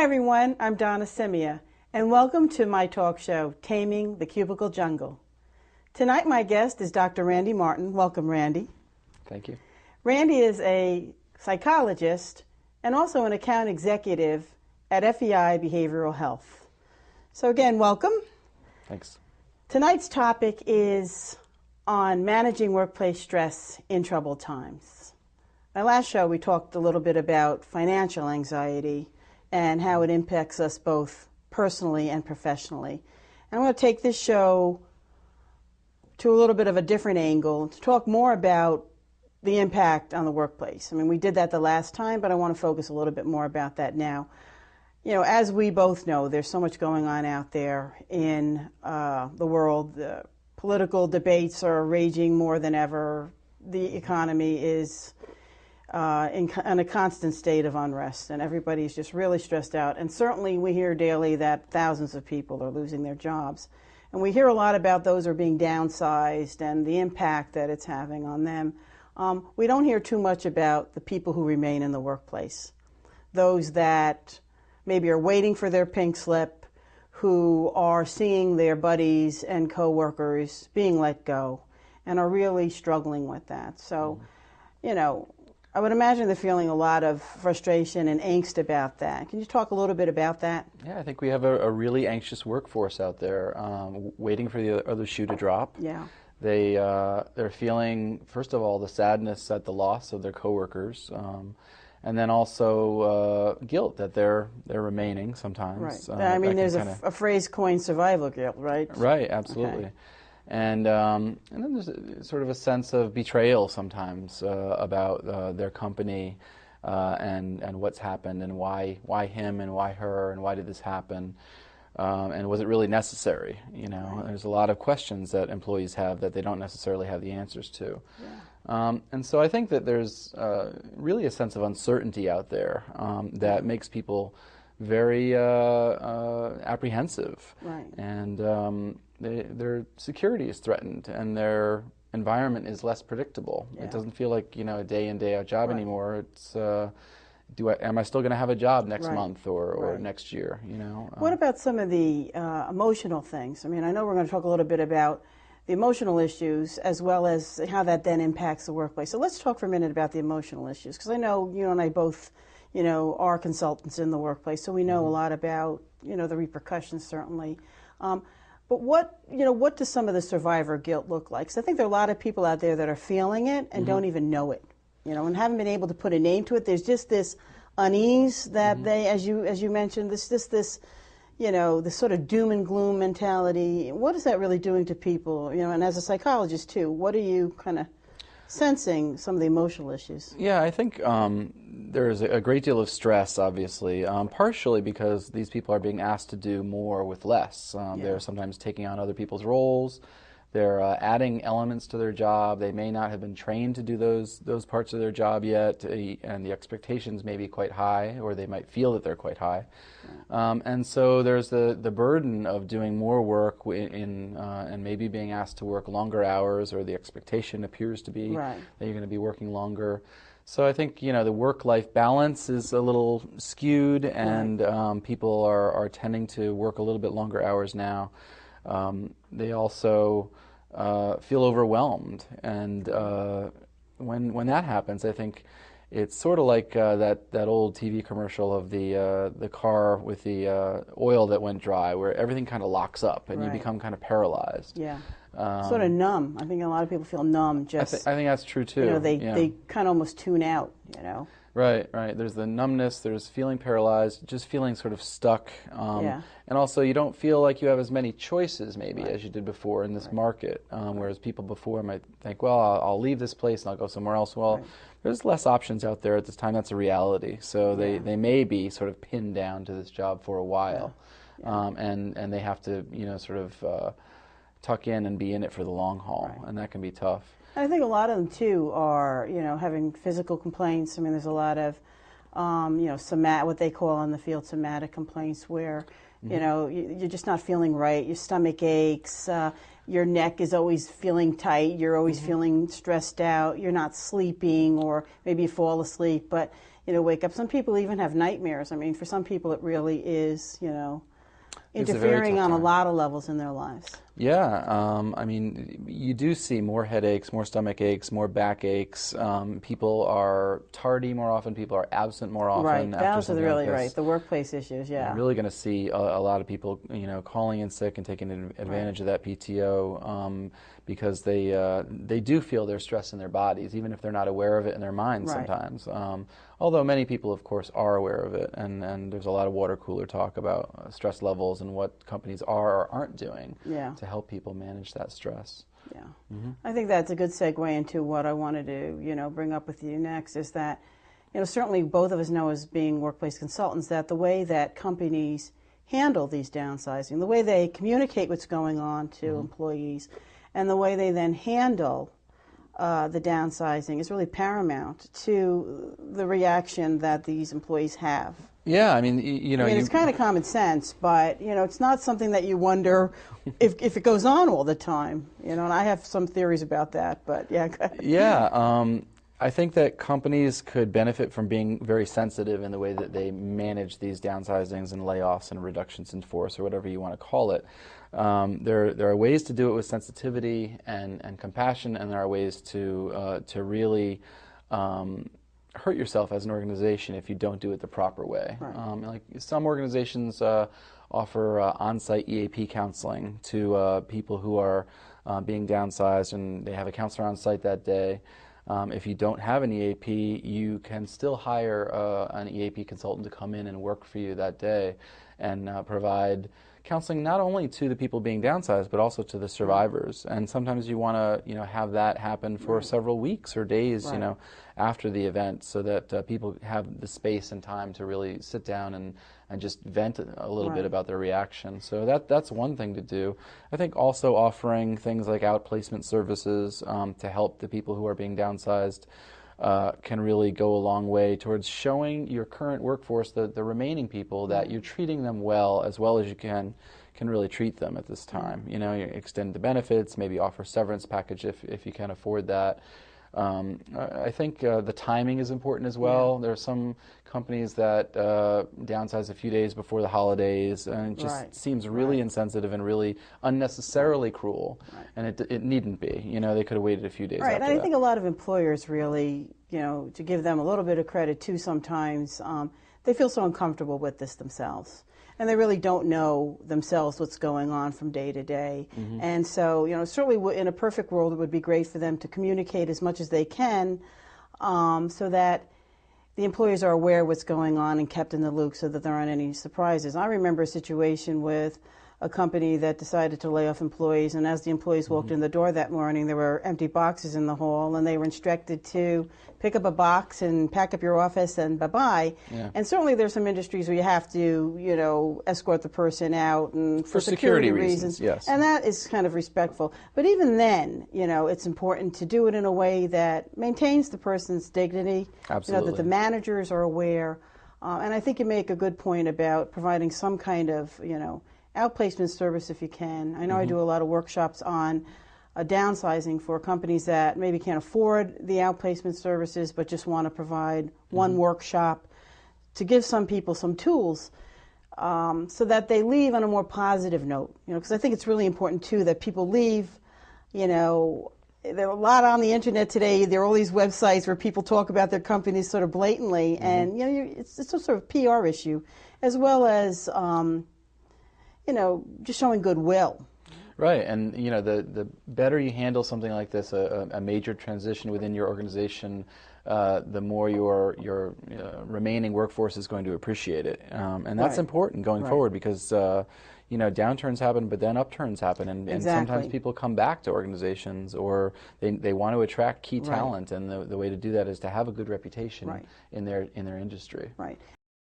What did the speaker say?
Hi everyone, I'm Donna Scimia, and welcome to my talk show, Taming the Cubicle Jungle. Tonight my guest is Dr. Randy Martin. Welcome, Randy. Thank you. Randy is a psychologist and also an account executive at FEI Behavioral Health. So again, welcome. Thanks. Tonight's topic is on managing workplace stress in troubled times. My last show we talked a little bit about financial anxiety and how it impacts us both personally and professionally. And I want to take this show to a little bit of a different angle to talk more about the impact on the workplace. I mean, we did that the last time, but I want to focus a little bit more about that now. You know, as we both know, there's so much going on out there in the world. The political debates are raging more than ever. The economy is in a constant state of unrest, and everybody's just really stressed out. And certainly we hear daily that thousands of people are losing their jobs. And we hear a lot about those who are being downsized and the impact that it's having on them. We don't hear too much about the people who remain in the workplace, those that maybe are waiting for their pink slip, who are seeing their buddies and coworkers being let go and are really struggling with that. So, you know, I would imagine they're feeling a lot of frustration and angst about that. Can you talk a little bit about that? Yeah, I think we have a really anxious workforce out there, waiting for the other shoe to drop. Yeah. They're feeling, first of all, the sadness at the loss of their coworkers, and then also guilt that they're remaining sometimes. Right. I mean, there's a phrase coined, survival guilt, right? Right. Absolutely. Okay. And then there's sort of a sense of betrayal sometimes about their company and what's happened and why him and why her and why did this happen, and was it really necessary? You know, right. There's a lot of questions that employees have that they don't necessarily have the answers to. Yeah. And so I think that there's really a sense of uncertainty out there that makes people very apprehensive. Right. And their security is threatened and their environment is less predictable. Yeah. It doesn't feel like, you know, a day in, day out job anymore. It's am I still going to have a job next month or next year, you know? What about some of the emotional things? I mean, I know we're going to talk a little bit about the emotional issues as well as how that then impacts the workplace. So let's talk for a minute about the emotional issues, because I know you and I both, you know, are consultants in the workplace, so we know a lot about, you know, the repercussions certainly. But what does some of the survivor guilt look like? So I think there are a lot of people out there that are feeling it and don't even know it, you know, and haven't been able to put a name to it. There's just this unease that they, as you mentioned, this you know, this sort of doom and gloom mentality. What is that really doing to people? You know, and as a psychologist too, what are you kind of sensing some of the emotional issues? Yeah, I think there's a great deal of stress, obviously, partially because these people are being asked to do more with less. They're sometimes taking on other people's roles. They're adding elements to their job. They may not have been trained to do those parts of their job yet, and the expectations may be quite high, or they might feel that they're quite high. And so there's the burden of doing more work and maybe being asked to work longer hours, or the expectation appears to be that you're going to be working longer. So I think, you know, the work-life balance is a little skewed, and people are tending to work a little bit longer hours now. They also feel overwhelmed, and when that happens, I think it's sort of like that old TV commercial of the car with the oil that went dry, where everything kind of locks up and you become kind of paralyzed. Yeah, sort of numb. I think a lot of people feel numb. Just I think that's true too. You know, they kind of almost tune out. You know. Right. There's the numbness, there's feeling paralyzed, just feeling sort of stuck. And also you don't feel like you have as many choices maybe as you did before in this market, whereas people before might think, well, I'll leave this place and I'll go somewhere else. Well, there's less options out there at this time. That's a reality. So they may be sort of pinned down to this job for a while, and they have to, you know, sort of tuck in and be in it for the long haul, and that can be tough. I think a lot of them too are, you know, having physical complaints. I mean, there's a lot of what they call in the field somatic complaints, where you're just not feeling right, your stomach aches, your neck is always feeling tight, you're always feeling stressed out, you're not sleeping, or maybe you fall asleep, but wake up. Some people even have nightmares. I mean, for some people it really is, interfering on a lot of levels in their lives. Yeah, I mean, you do see more headaches, more stomach aches, more back aches. People are tardy more often. People are absent more often. Right, those are really right. The workplace issues, yeah. You're really going to see a lot of people, calling in sick and taking advantage of that PTO because they do feel their stress in their bodies, even if they're not aware of it in their minds sometimes. Although many people, of course, are aware of it, and there's a lot of water cooler talk about stress levels and what companies are or aren't doing to help people manage that stress. Yeah, I think that's a good segue into what I wanted to, bring up with you next, is that, certainly both of us know as being workplace consultants that the way that companies handle these downsizing, the way they communicate what's going on to employees, and the way they then handle the downsizing is really paramount to the reaction that these employees have. Yeah, I mean, it's kind of common sense, but it's not something that you wonder if it goes on all the time. And I have some theories about that, but yeah. Go ahead. Yeah, I think that companies could benefit from being very sensitive in the way that they manage these downsizings and layoffs and reductions in force, or whatever you want to call it. There are ways to do it with sensitivity and compassion, and there are ways to really hurt yourself as an organization if you don't do it the proper way. Right. Like some organizations offer on-site EAP counseling to people who are being downsized, and they have a counselor on site that day. If you don't have an EAP, you can still hire an EAP consultant to come in and work for you that day and provide counseling not only to the people being downsized, but also to the survivors. And sometimes you want to, have that happen for several weeks or days, after the event, so that people have the space and time to really sit down and just vent a little bit about their reaction. So that's one thing to do. I think also offering things like outplacement services to help the people who are being downsized can really go a long way towards showing your current workforce, the remaining people, that you're treating them well as you can really treat them at this time. You extend the benefits, maybe offer severance package if you can afford that. I think the timing is important as well. There are some companies that downsize a few days before the holidays, and it just seems really insensitive and really unnecessarily cruel. And it needn't be. They could have waited a few days after and I think a lot of employers really, to give them a little bit of credit too, sometimes they feel so uncomfortable with this themselves. And they really don't know themselves what's going on from day to day. And so, certainly in a perfect world, it would be great for them to communicate as much as they can so that the employees are aware of what's going on and kept in the loop so that there aren't any surprises. I remember a situation with a company that decided to lay off employees, and as the employees walked in the door that morning, there were empty boxes in the hall, and they were instructed to pick up a box and pack up your office and bye-bye. And certainly there's some industries where you have to, escort the person out and for security reasons. Yes. And that is kind of respectful. But even then, it's important to do it in a way that maintains the person's dignity. Absolutely. That the managers are aware. And I think you make a good point about providing some kind of, outplacement service if you can. I know I do a lot of workshops on downsizing for companies that maybe can't afford the outplacement services but just want to provide one workshop to give some people some tools so that they leave on a more positive note. Because I think it's really important too that people leave, there are a lot on the internet today. There are all these websites where people talk about their companies sort of blatantly, and it's a sort of PR issue, as well as just showing goodwill. Right, and the better you handle something like this, a major transition within your organization, the more your remaining workforce is going to appreciate it, and that's important going forward because downturns happen, but then upturns happen, and sometimes people come back to organizations, or they want to attract key talent, and the way to do that is to have a good reputation in their industry. Right.